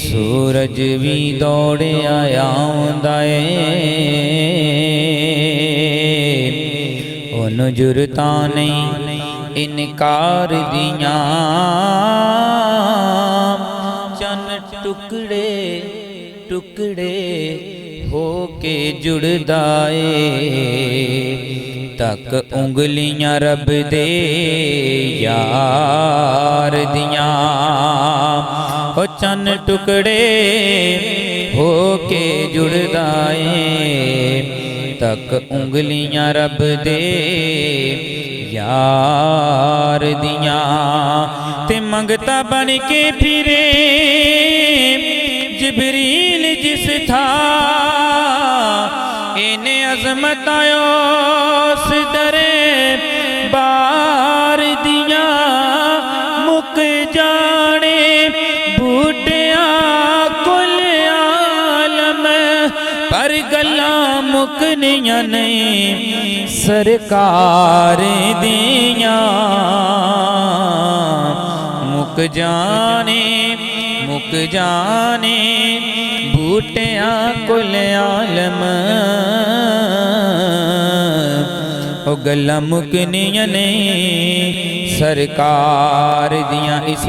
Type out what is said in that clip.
सूरज भी दौड़िया आउंदा ए, ओनू जुरतां नहीं इनकार दियां। चन टुकड़े टुकड़े होके जुड़दा ए, तक उंगलियां रब दे यार दियां। ओ चन टुकड़े होके जुड़दा ए, तक उंगलियां रब दे यार दियां। ते मंगता बन के फिरे जिबरील जिस था, इन्हें अजमत आयो दरे बार दिया। मुक जाने बूटिया कुल आलम, पर गल्ला मुकनिया नहीं सरकार दिया। मुक जाने बूटिया कुल आलम, ओ गल्ला मुकनिया नहीं सरकार दियां। इसी